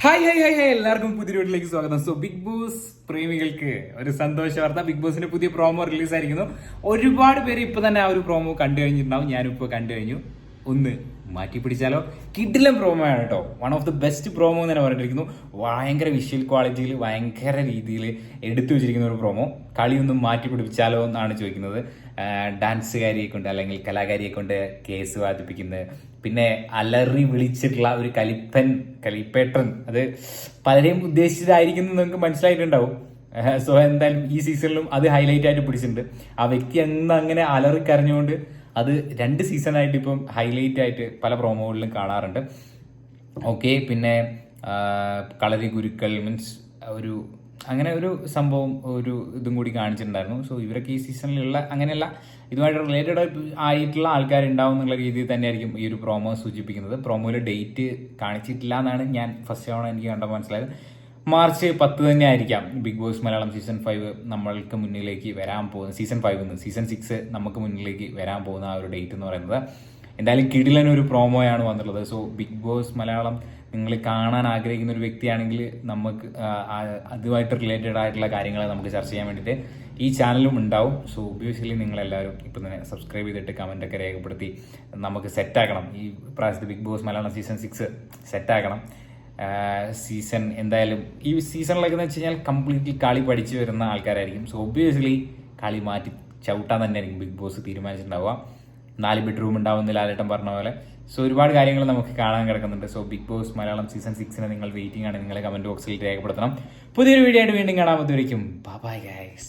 Hi hi hi hi എല്ലാവർക്കും പുതിയ വീട്ടിലേക്ക് സ്വാഗതം. സോ ബിഗ് ബോസ് പ്രേമികൾക്ക് ഒരു സന്തോഷ വാർത്ത, ബിഗ് ബോസിന്റെ പുതിയ പ്രോമോ റിലീസ് ആയിരിക്കുന്നു. ഒരുപാട് പേര് ഇപ്പൊ തന്നെ ആ ഒരു പ്രോമോ കണ്ടു കഴിഞ്ഞിട്ടുണ്ടാവും. ഞാനിപ്പോ കണ്ടു കഴിഞ്ഞു. ഒന്ന് മാറ്റി പിടിച്ചാലോ, കിടിലം പ്രോമോ ആണ് കേട്ടോ. One of the best promo എന്ന് തന്നെ പറഞ്ഞിരിക്കുന്നു. ഭയങ്കര വിഷ്വൽ ക്വാളിറ്റിയിൽ ഭയങ്കര രീതിയിൽ എടുത്തു വെച്ചിരിക്കുന്ന ഒരു പ്രോമോ. കളിയൊന്നും മാറ്റി പിടിപ്പിച്ചാലോ എന്നാണ് ചോദിക്കുന്നത്. ഡാൻസുകാരിയെ കൊണ്ട് അല്ലെങ്കിൽ കലാകാരിയെ കൊണ്ട് കേസ് വാദിപ്പിക്കുന്നത്, പിന്നെ അലറി വിളിച്ചിട്ടുള്ള ഒരു കലിപ്പേട്ടൻ, അത് പലരെയും ഉദ്ദേശിച്ചതായിരിക്കും നിങ്ങൾക്ക് മനസ്സിലായിട്ടുണ്ടാവും. സോ എന്തായാലും ഈ സീസണിലും അത് ഹൈലൈറ്റ് ആയിട്ട് പിടിച്ചിട്ടുണ്ട്. ആ വ്യക്തി അങ്ങനെ അലറി കരഞ്ഞുകൊണ്ട് അത് 2 സീസണായിട്ട് ഇപ്പം ഹൈലൈറ്റ് ആയിട്ട് പല പ്രോമോകളിലും കാണാറുണ്ട്. ഓക്കെ, പിന്നെ കളരി ഗുരുക്കൾ മീൻസ് അങ്ങനെ ഒരു സംഭവം, ഒരു ഇതും കൂടി കാണിച്ചിട്ടുണ്ടായിരുന്നു. സോ ഇവരൊക്കെ ഈ സീസണിലുള്ള അങ്ങനെയല്ല, ഇതുമായിട്ട് റിലേറ്റഡ് ആയിട്ടുള്ള ആൾക്കാരുണ്ടാവും എന്നുള്ള രീതിയിൽ തന്നെയായിരിക്കും ഈ ഒരു പ്രോമോ സൂചിപ്പിക്കുന്നത്. പ്രോമോയിൽ ഡേറ്റ് കാണിച്ചിട്ടില്ല എന്നാണ് ഞാൻ ഫസ്റ്റ് തവണ എനിക്ക് കണ്ടപ്പോൾ മനസ്സിലായത്. മാർച്ച് 10 തന്നെ ആയിരിക്കാം ബിഗ് ബോസ് മലയാളം സീസൺ 5 നമ്മൾക്ക് മുന്നിലേക്ക് വരാൻ പോകുന്നത്. സീസൺ 5 സീസൺ 6 നമുക്ക് മുന്നിലേക്ക് വരാൻ പോകുന്ന ആ ഒരു ഡേറ്റ് എന്ന് പറയുന്നത്. എന്തായാലും കിടിലനൊരു പ്രോമോയാണ് വന്നിട്ടുള്ളത്. സോ ബിഗ് ബോസ് മലയാളം നിങ്ങൾ കാണാൻ ആഗ്രഹിക്കുന്ന ഒരു വ്യക്തിയാണെങ്കിൽ നമുക്ക് അതുമായിട്ട് റിലേറ്റഡ് ആയിട്ടുള്ള കാര്യങ്ങൾ നമുക്ക് ചർച്ച ചെയ്യാൻ വേണ്ടിയിട്ട് ഈ ചാനലും ഉണ്ടാവും. സോ ഒബ്വിയസ്ലി നിങ്ങളെല്ലാവരും ഇപ്പം തന്നെ സബ്സ്ക്രൈബ് ചെയ്തിട്ട് കമൻറ്റൊക്കെ രേഖപ്പെടുത്തി നമുക്ക് സെറ്റാക്കണം. ഈ പ്രാവശ്യത്തെ ബിഗ് ബോസ് മലയാളം സീസൺ 6 സെറ്റാക്കണം. സീസൺ എന്തായാലും ഈ സീസണിലൊക്കെ എന്ന് വെച്ച് കഴിഞ്ഞാൽ കംപ്ലീറ്റ്ലി കളി പഠിച്ചു വരുന്ന ആൾക്കാരായിരിക്കും. സോ ഒബ്വിയസ്ലി കളി മാറ്റി ചവിട്ടാൻ തന്നെയായിരിക്കും ബിഗ് ബോസ് തീരുമാനിച്ചിട്ടുണ്ടാവുക. 4 ബെഡ്റൂം ഉണ്ടാവുന്ന ലാലേട്ടൻ പറഞ്ഞ പോലെ. സോ ഒരുപാട് കാര്യങ്ങൾ നമുക്ക് കാണാൻ കിടക്കുന്നുണ്ട്. So Bigg Boss Malayalam season 6 നിങ്ങൾ വെയിറ്റിംഗ് ആണ്. നിങ്ങൾ കമന്റ് ബോക്സിൽ രേഖപ്പെടുത്തണം. പുതിയൊരു വീഡിയോ ആയിട്ട് വീണ്ടും കാണാൻ പറ്റുമായിരിക്കും. Bye guys.